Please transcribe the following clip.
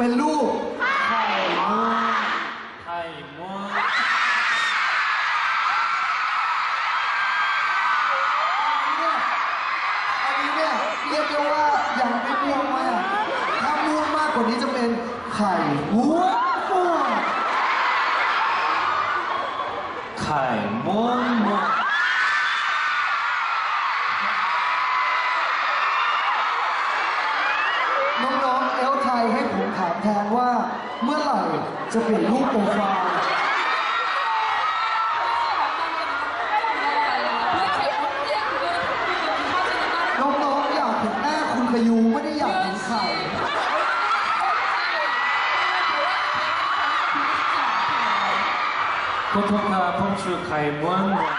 เป็นลูกไข่ม้วนไข่ม้วนอันนี้เนี่ยเรียกได้ว่ายังไม่ม่วงมากถ้าม่วงมากกว่านี้จะเป็นไข่ม้วนไข่ม้วนม้วนน้องๆเอลไทยให้ผมถามแทนว่าเมื่อไหร่จะเปลี่ยนรูปโปรไฟล์น้องๆอยากเห็นหน้าคุณขยูไม่ได้อยากเห็นไข่โคโทคาพงชูไข่ม้วนม้วน